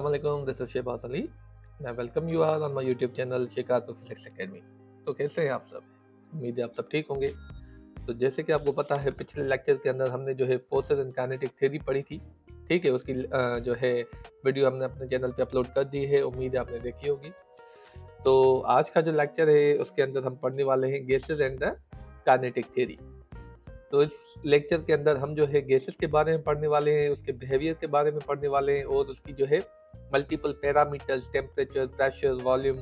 Assalamualaikum, this is Shehbaz Ali and I welcome you all on my YouTube channel शिकातो physics academy. तो कैसे हैं आप सब? उम्मीद है आप सब ठीक होंगे। तो जैसे कि आपको पता है पिछले लेक्चर के अंदर हमने जो है फोर्सेस एंड काइनेटिक थ्योरी पढ़ी थी। ठीक है, उसकी जो है वीडियो हमने अपने चैनल पे अपलोड कर दी है, उम्मीद है आपने देखी होगी। तो आज का जो लेक्चर है उसके अंदर हम पढ़ने वाले हैं gases and the kinetic theory. तो इस लेक्चर के अंदर हम जो है गैसेस के बारे में पढ़ने वाले हैं, उसके बिहेवियर के बारे में पढ़ने वाले हैं और उसकी जो है multiple parameters, temperature, pressure, volume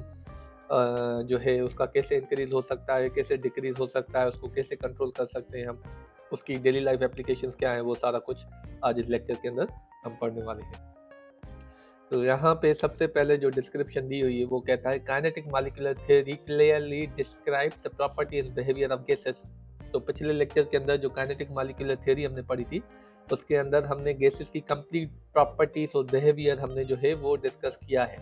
जो है उसका कैसे इंक्रीज हो सकता है, कैसे डिक्रीज हो सकता है, उसको कैसे कंट्रोल कर सकते हैं हम, उसकी डेली लाइफ एप्लीकेशंस क्या है, वो सारा कुछ आज इस लेक्चर के अंदर हम पढ़ने वाले हैं। तो यहाँ पे सबसे पहले जो डिस्क्रिप्शन दी हुई है वो कहता है kinetic molecular theory clearly describes the property and behaviour of gases. तो पिछले लेक्चर के अंदर जो काइनेटिक मॉलिक्यूलर थ्योरी हमने पढ़ी थी उसके अंदर हमने गैसेस की कंप्लीट प्रॉपर्टीज और बिहेवियर हमने जो है वो डिस्कस किया है।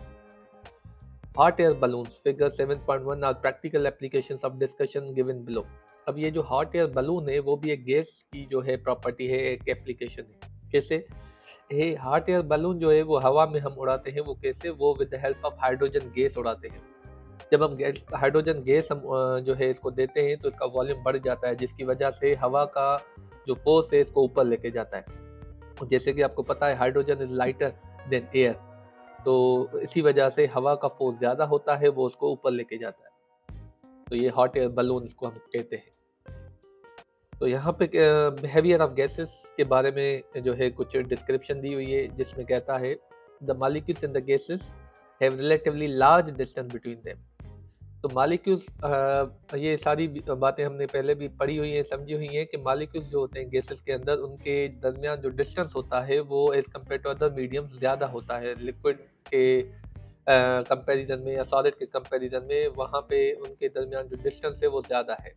Hot air balloons figure 7.1 are practical applications of discussion given below. अब ये जो हॉट एयर बलून है वो भी एक गैस की जो है प्रॉपर्टी है, एक एप्लीकेशन है। कैसे? ये हॉट एयर बलून जो है वो हवा में हम उड़ाते हैं। वो कैसे? वो with the help of hydrogen gas उड़ाते हैं। जब हम हाइड्रोजन गैस हम जो है इसको देते हैं तो इसका वॉल्यूम बढ़ जाता है, जिसकी वजह से हवा का जो फोर्स है इसको ऊपर लेके जाता है। जैसे कि आपको पता है hydrogen is lighter than air, तो इसी वजह से हवा का फोर्स ज़्यादा होता है, वो उसको ऊपर लेके जाता है। तो ये हॉट एयर बलून इसको हम कहते हैं। तो यहाँ पे बिहेवियर ऑफ गैसेस के बारे में जो है कुछ डिस्क्रिप्शन दी हुई है, जिसमें कहता है the molecules in the gases have relatively large distance between them. तो मॉलिक्यूल्स, ये सारी बातें हमने पहले भी पढ़ी हुई हैं, समझी हुई हैं कि मॉलिक्यूल्स जो होते हैं गैसेस के अंदर उनके दरमियान जो डिस्टेंस होता है वो as compare to other mediums ज़्यादा होता है। लिक्विड के कंपैरिजन में या सॉलिड के कंपैरिजन में वहाँ पे उनके दरमियान जो डिस्टेंस है वो ज़्यादा है।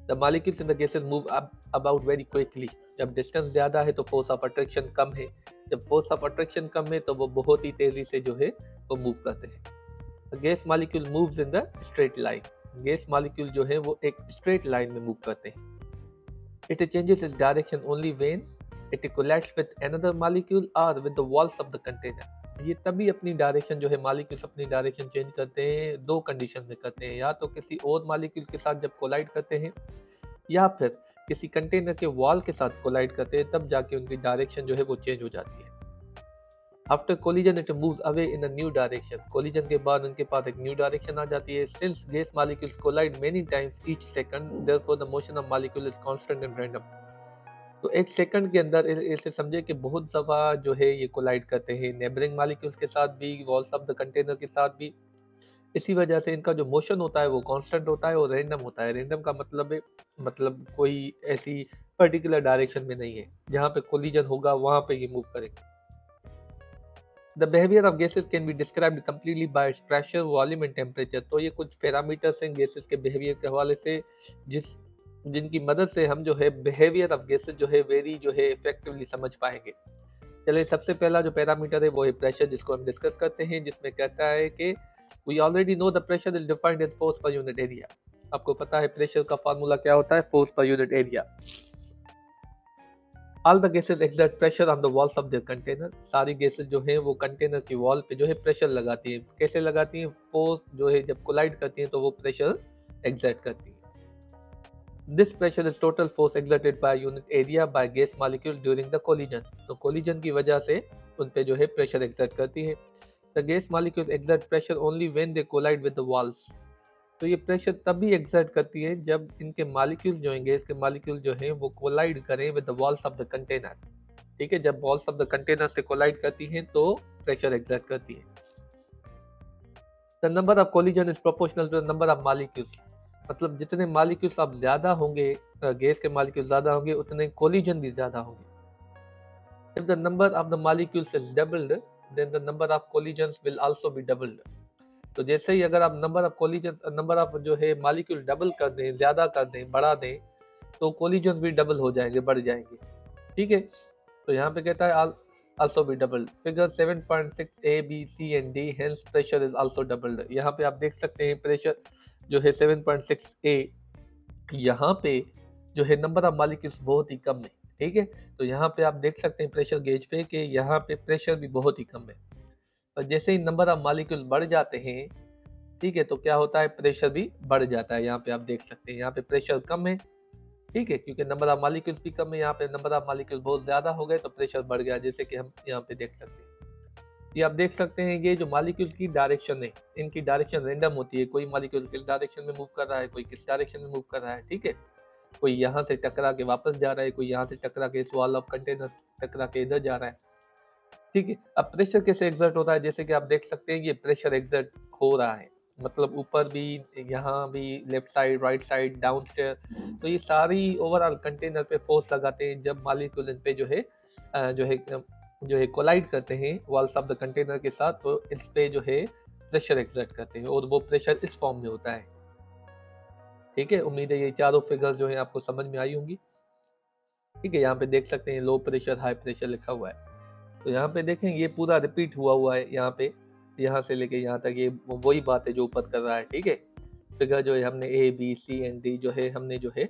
The molecules in the gases move about very quickly. जब डिस्टेंस ज़्यादा है तो फोर्स ऑफ अट्रैक्शन कम है, जब फोर्स ऑफ अट्रैक्शन कम है तो वो बहुत ही तेज़ी से जो है वो मूव करते हैं। Gas molecule moves in the straight line. Gas molecule जो है वो एक स्ट्रेट लाइन में मूव करते हैं। It changes its direction only when it collides with another molecule और with the walls of the container. ये तभी अपनी डायरेक्शन जो है मॉलिक्यूल्स अपनी डायरेक्शन चेंज करते हैं, दो कंडीशन में करते हैं। या तो किसी और मॉलिक्यूल के साथ जब कोलाइड करते हैं या फिर किसी कंटेनर के वॉल के साथ कोलाइड करते हैं, तब जाके उनकी डायरेक्शन जो है वो चेंज हो जाती है। After collision it moves away in a new direction. Collision के बाद उनके पास एक न्यू डायरेक्शन आ जाती है। Since gas molecules collide many times each second, therefore the motion of molecule is constant and random. तो एक सेकंड के अंदर ऐसे समझे कि बहुत दफ़ा जो है ये कोलाइड करते हैं, नेबरिंग मॉलिक्यूल्स के साथ भी, वॉल्स ऑफ द कंटेनर के साथ भी। इसी वजह से इनका जो मोशन होता है वो कांस्टेंट होता है और रैंडम होता है। रैंडम का मतलब है कोई ऐसी पर्टिकुलर डायरेक्शन में नहीं है, जहाँ पे कोलिजन होगा वहाँ पे ये मूव करेंगे। The behavior of gases can be described completely by its pressure, volume and temperature। तो ये कुछ पैरामीटर्स हैं गैसेस के बिहेवियर के हवाले से जिनकी मदद से हम जो है बिहेवियर ऑफ गैसेस जो है वेरी जो है इफेक्टिवली समझ पाएंगे। चलिए, सबसे पहला जो पैरामीटर है वो है प्रेशर, जिसको हम डिस्कस करते हैं, जिसमें कहता है कि we already know the pressure is defined as force per unit area. आपको पता है प्रेशर का फार्मूला क्या होता है? Force per unit area. All the gases exert pressure on the walls of their container। सारी गैसेस जो है वो कंटेनर की वॉल पे जो है प्रेशर लगाती है। कैसे लगाती हैं? फोर्स जो है जब कोलाइड करती हैं तो वो प्रेशर एक्सर्ट करती है। This pressure is total force exerted by unit area by gas molecule during the collision. तो कोलिजन की वजह से उन पे जो है प्रेशर एक्सर्ट करती है। The gas molecule exert pressure only when they collide with the walls. तो ये प्रेशर तभी एक्सर्ट करती है जब इनके मॉलिक्यूल जो हैं, गैस के मॉलिक्यूल जो हैं वो कोलाइड करें with the walls of the container. ठीक है, जब वॉल्स ऑफ द कंटेनर से कोलाइड करती हैं तो प्रेशर एक्सर्ट करती है। The number of collision is proportional to the number of molecules. मतलब जितने मॉलिक्यूल्स अब ज़्यादा होंगे, गैस के मॉलिक्यूल ज़्यादा होंगे, उतने कोलिजन भी ज़्यादा होंगे। If the number of the molecules is doubled then the number of collisions will also be doubled. तो जैसे ही अगर आप नंबर ऑफ जो है मॉलिक्यूल डबल कर दें, ज़्यादा कर दें, बढ़ा दें, तो कोलिजन भी डबल हो जाएंगे, बढ़ जाएंगे। ठीक है, तो यहाँ पे कहता है also be double. Figure 7.6 A, B, C and D, hence pressure is also doubled. यहाँ पे आप देख सकते हैं प्रेशर जो है 7.6 A, यहाँ पे जो है नंबर ऑफ मॉलिक्यूल्स बहुत ही कम है। ठीक है, तो यहाँ पे आप देख सकते हैं प्रेशर गेज पे कि यहाँ पे प्रेशर भी बहुत ही कम है। और जैसे ही नंबर ऑफ मॉलिक्यूल बढ़ जाते हैं, ठीक है, तो क्या होता है, प्रेशर भी बढ़ जाता है। यहाँ पे आप देख सकते हैं, यहाँ पे प्रेशर कम है, ठीक है, क्योंकि नंबर ऑफ मॉलिक्यूल्स भी कम है। यहाँ पे नंबर ऑफ मॉलिक्यूल बहुत ज्यादा हो गए तो प्रेशर बढ़ गया, जैसे कि हम यहाँ पे देख सकते हैं। ये आप देख सकते हैं, ये जो मॉलिक्यूल की डायरेक्शन है, इनकी डायरेक्शन रेंडम होती है। कोई मॉलिक्यूल किस डायरेक्शन में मूव कर रहा है, कोई किस डायरेक्शन में मूव कर रहा है, ठीक है। कोई यहाँ से टकरा के वापस जा रहा है, कोई यहाँ से टकरा के इस वॉल ऑफ कंटेनर टकरा के इधर जा रहा है, ठीक है। अब प्रेशर कैसे एग्जर्ट होता है, जैसे कि आप देख सकते हैं ये प्रेशर एग्जर्ट हो रहा है, मतलब ऊपर भी, यहाँ भी, left side, right side, down stair. तो ये सारी ओवरऑल कंटेनर पे फोर्स लगाते हैं जब मॉलिक्यूल इन पे जो है कोलाइड करते हैं वॉल्स ऑफ द कंटेनर के साथ, तो इस पे जो है प्रेशर एग्जर्ट करते हैं, और वो प्रेशर इस फॉर्म में होता है, ठीक है। उम्मीद है ये चारों फिगर्स जो है आपको समझ में आई होंगी, ठीक है। यहाँ पे देख सकते हैं लो प्रेशर, हाई प्रेशर लिखा हुआ है। तो यहाँ पे देखें ये पूरा रिपीट हुआ है यहाँ पे, यहाँ से लेके यहाँ तक ये वही बात है जो ऊपर कर रहा है, ठीक है। फिगर जो है हमने A B C and D जो है हमने जो है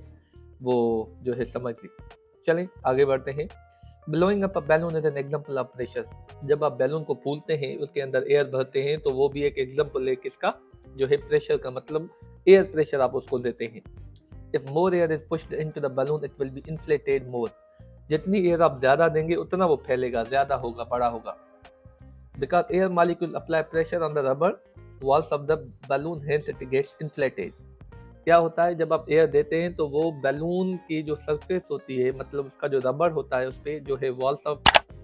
वो जो है समझ ली। चलें आगे बढ़ते हैं। Blowing up a balloon is an example of pressure. जब आप बैलून को फूलते हैं, उसके अंदर एयर भरते हैं, तो वो भी एक एग्जांपल है किसका, जो है प्रेशर का, मतलब एयर प्रेशर आप उसको देते हैं। If more air is pushed into the balloon it will be inflated more. जितनी एयर आप ज्यादा देंगे उतना वो फैलेगा, ज्यादा होगा, बड़ा होगा। Because air molecule apply pressure on the rubber walls of the balloon, hence it gets inflated. क्या होता है, जब आप एयर देते हैं तो वो बैलून की जो सरफेस होती है, मतलब उसका जो रबर होता है, उस पर जो है वॉल्स ऑफ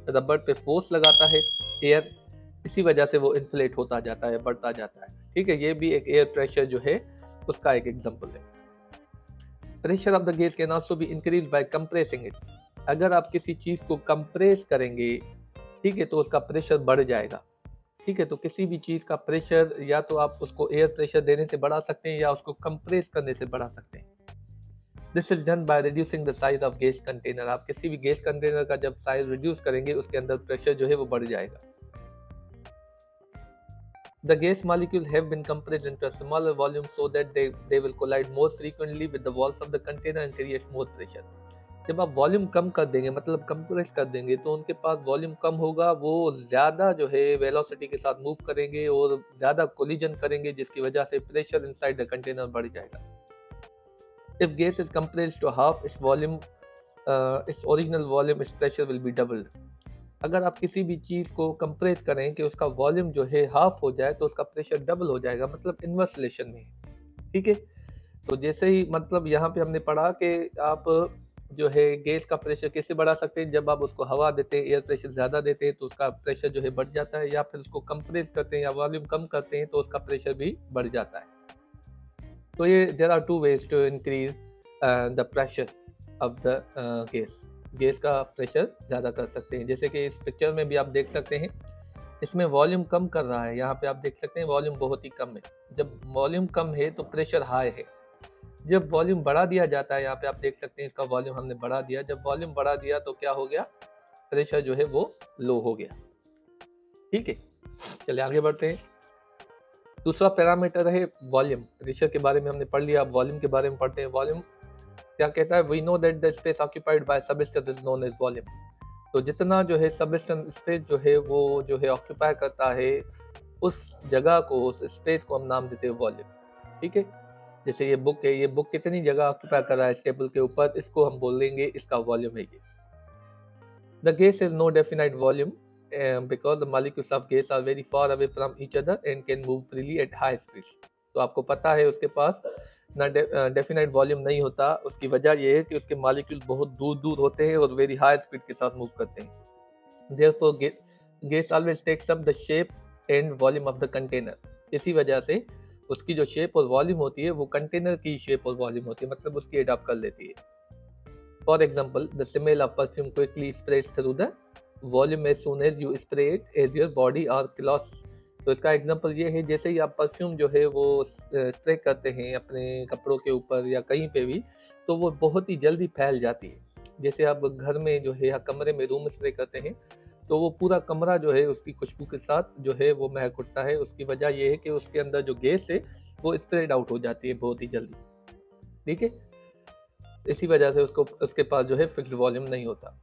रबर पे फोर्स लगाता है एयर, इसी वजह से वो इन्फ्लेट होता जाता है, बढ़ता जाता है, ठीक है। ये भी एक एयर प्रेशर जो है उसका एक एग्जांपल है। Pressure of the gas can also be increase bye compressing it. अगर आप किसी चीज को कंप्रेस करेंगे, ठीक है, तो उसका प्रेशर बढ़ जाएगा, ठीक है। तो किसी भी चीज का प्रेशर या तो आप उसको एयर प्रेशर देने से बढ़ा सकते हैं या उसको कंप्रेस करने से बढ़ा सकते हैं। This is done by reducing the size of gas container. आप किसी भी गैस कंटेनर का जब साइज रिड्यूस करेंगे, उसके अंदर प्रेशर जो है वो बढ़ जाएगा। The gas molecules have been compressed into a smaller volume so that they will collide more frequently with the walls of the container and create more pressure. जब आप वॉल्यूम कम कर देंगे, मतलब कंप्रेस कर देंगे, तो उनके पास वॉल्यूम कम होगा, वो ज़्यादा जो है वेलोसिटी के साथ मूव करेंगे और ज़्यादा कोलिजन करेंगे, जिसकी वजह से प्रेशर इनसाइड द कंटेनर बढ़ जाएगा। If gas is compressed to half its volume, its original volume, its pressure will be doubled. अगर आप किसी भी चीज़ को कंप्रेस करें कि उसका वॉल्यूम जो है हाफ हो जाए, तो उसका प्रेशर डबल हो जाएगा, मतलब इनवर्स रिलेशन में, ठीक है। तो जैसे ही, मतलब यहाँ पे हमने पढ़ा कि आप जो है गैस का प्रेशर कैसे बढ़ा सकते हैं, जब आप उसको हवा देते हैं, एयर प्रेशर ज़्यादा देते हैं तो उसका प्रेशर जो है बढ़ जाता है, या फिर उसको कंप्रेस करते हैं या वॉल्यूम कम करते हैं तो उसका प्रेशर भी बढ़ जाता है। तो ये there are two ways to increase the pressure of the gas का प्रेशर ज़्यादा कर सकते हैं। जैसे कि इस पिक्चर में भी आप देख सकते हैं, इसमें वॉल्यूम कम कर रहा है, यहाँ पे आप देख सकते हैं वॉल्यूम बहुत ही कम है। जब वॉल्यूम कम है तो प्रेशर हाई है। जब वॉल्यूम बढ़ा दिया जाता है, यहाँ पे आप देख सकते हैं इसका वॉल्यूम हमने बढ़ा दिया, जब वॉल्यूम बढ़ा दिया तो क्या हो गया, प्रेशर जो है वो लो हो गया, ठीक है। चलिए आगे बढ़ते हैं। दूसरा पैरामीटर है वॉल्यूम। प्रेशर के बारे में हमने पढ़ लिया, अब वॉल्यूम के बारे में पढ़ते हैं। वॉल्यूम क्या कहता है, we know that the space occupied by substance is known as volume. तो जितना जो है सबस्टेंस स्पेस जो है वो जो है ऑक्यूपाई करता है, उस जगह को, उस स्पेस को हम नाम देते हैं वॉल्यूम, ठीक है। जैसे ये बुक है, ये बुक कितनी जगह ऑक्यूपाई कर रहा है टेबल के ऊपर, इसको हम बोलेंगे इसका वॉल्यूम है ये। The gas is no definite volume because the molecules of gas are very far away from each other and can move freely at high speed. तो आपको पता है उसके पास ना डेफिनाइट वॉल्यूम नहीं होता। उसकी वजह यह है कि उसके मॉलिक्यूल बहुत दूर दूर होते हैं और वेरी हाई स्पीड के साथ मूव करते हैं। Therefore gas always takes up the shape and volume of the container. इसी वजह से उसकी जो शेप और वॉल्यूम होती है वो कंटेनर की शेप और वॉल्यूम होती है, मतलब उसकी अडॉप्ट कर लेती है। For example, the smell of perfume quickly spreads through the volume as soon as you spray it as your body और क्लॉथ्स। तो इसका एग्जांपल ये है, जैसे ही आप परफ्यूम जो है वो स्प्रे करते हैं अपने कपड़ों के ऊपर या कहीं पे भी, तो वो बहुत ही जल्दी फैल जाती है। जैसे आप घर में जो है या कमरे में रूम स्प्रे करते हैं, तो वो पूरा कमरा जो है उसकी खुशबू के साथ जो है वो महक उठता है। उसकी वजह ये है कि उसके अंदर जो गैस है वो स्प्रेड आउट हो जाती है बहुत ही जल्दी, ठीक है। इसी वजह से उसके पास जो है फिक्स्ड वॉल्यूम नहीं होता।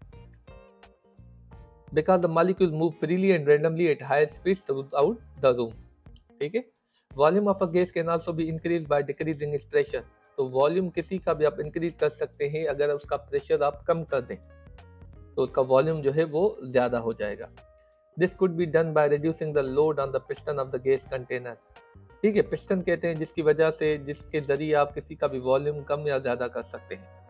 Because the molecules move freely and randomly at higher speed throughout the room. ठीक है। Volume of a gas can also be increase by decreasing its pressure. तो वॉल्यूम किसी का भी आप इंक्रीज कर सकते हैं, अगर उसका प्रेशर आप कम कर दें तो उसका वॉल्यूम जो है वो ज़्यादा हो जाएगा। This could be done by reducing the load on the piston of the gas container. ठीक है, पिस्टन कहते हैं जिसकी वजह से, जिसके जरिए आप किसी का भी वॉल्यूम कम या ज़्यादा कर सकते हैं।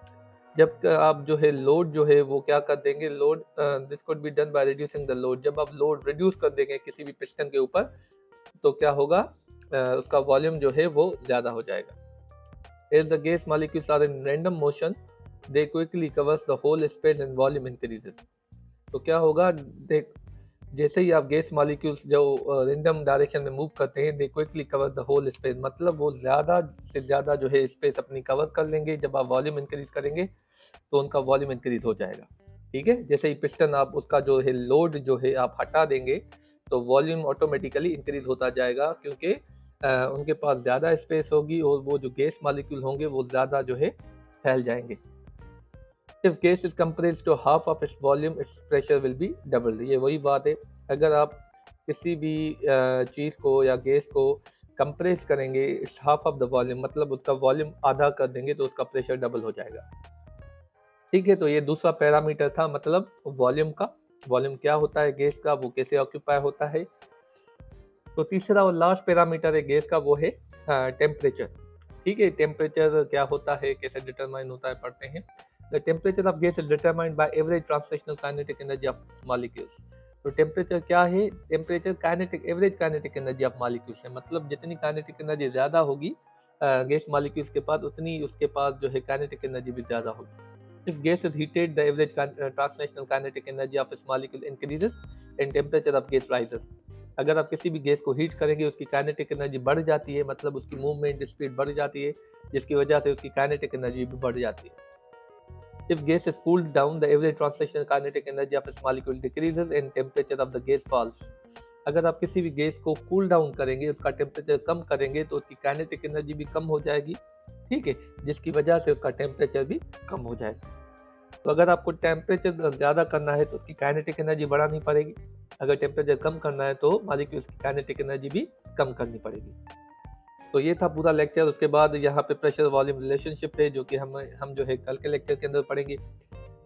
जब आप जो है लोड जो है वो क्या कर देंगे, load this could be done by reducing the load. जब आप लोड रिड्यूस कर देंगे किसी भी पिस्टन के ऊपर तो क्या होगा, उसका वॉल्यूम जो है वो ज़्यादा हो जाएगा। As the gas molecules are in random motion, they quickly covers the whole space and volume increases. तो क्या होगा, देख जैसे ही आप गैस मॉलिक्यूल्स जो रैंडम डायरेक्शन में मूव करते हैं, they quickly cover the whole space, मतलब वो ज़्यादा से ज़्यादा जो है स्पेस अपनी कवर कर लेंगे। जब आप वॉल्यूम इंक्रीज करेंगे तो उनका वॉल्यूम इंक्रीज हो जाएगा। ठीक है, जैसे ही पिस्टन आप उसका जो है लोड जो है आप हटा देंगे तो वॉल्यूम ऑटोमेटिकली इंक्रीज होता जाएगा, क्योंकि उनके पास ज़्यादा स्पेस होगी और वो जो गैस मॉलिक्यूल होंगे वो ज़्यादा जो है फैल जाएंगे। If gas is compressed to half of its volume, its pressure will be doubled. ये वही बात है, अगर आप किसी भी चीज़ को या गैस को कंप्रेस करेंगे it's half of the volume, मतलब उसका वॉल्यूम आधा कर देंगे तो उसका प्रेशर डबल हो जाएगा। ठीक है, तो ये दूसरा पैरामीटर था, मतलब वॉल्यूम का। वॉल्यूम क्या होता है गैस का, वो कैसे ऑक्यूपाई होता है। तो तीसरा और लास्ट पैरामीटर है गैस का, वो है टेम्परेचर। ठीक है, टेम्परेचर क्या होता है, कैसे डिटरमाइन होता है, पढ़ते हैं। The temperature of gas is determined by average translational kinetic energy of molecules. तो टेम्परेचर क्या है, temperature kinetic average kinetic energy of molecules है, मतलब जितनी काइनेटिक एनर्जी ज़्यादा होगी गैस मॉलिक्यूल्स के पास, उतनी उसके पास जो है काइनेटिक एनर्जी भी ज़्यादा होगी। If gas is heated the average translational kinetic energy of its molecule increases and temperature of gas rises. अगर आप किसी भी गैस को हीट करेंगे उसकी काइनेटिक एनर्जी बढ़ जाती है, मतलब उसकी मूवमेंट स्पीड बढ़ जाती है, जिसकी वजह से उसकी काइनेटिक एनर्जी भी बढ़ जाती है। If gas is cooled down the average translational kinetic energy of its molecule decreases and temperature of the gas falls. अगर आप किसी भी गैस को कूल डाउन करेंगे, उसका टेम्परेचर कम करेंगे तो उसकी काइनेटिक एनर्जी भी कम हो जाएगी। ठीक है, जिसकी वजह से उसका टेम्परेचर भी कम हो जाएगा। तो अगर आपको टेम्परेचर ज़्यादा करना है तो उसकी काइनेटिक एनर्जी बढ़ानी पड़ेगी, अगर टेम्परेचर कम करना है तो मॉलिक्यूल्स की काइनेटिक एनर्जी भी कम करनी पड़ेगी। तो ये था पूरा लेक्चर। उसके बाद यहाँ पे प्रेशर वॉल्यूम रिलेशनशिप है, जो कि हम जो है कल के लेक्चर के अंदर पढ़ेंगे।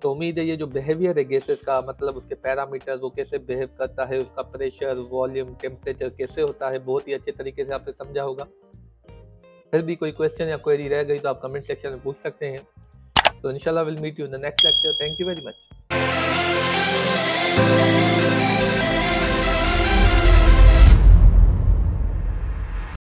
तो उम्मीद है ये जो बिहेवियर है गैसेस का, मतलब उसके पैरामीटर, वो कैसे बिहेव करता है, उसका प्रेशर वॉल्यूम टेम्परेचर कैसे होता है, बहुत ही अच्छे तरीके से आपने समझा होगा। फिर भी कोई क्वेश्चन या क्वेरी रह गई तो आप कमेंट सेक्शन में पूछ सकते हैं। तो इंशाल्लाह will meet you in the next lecture. Thank you very much.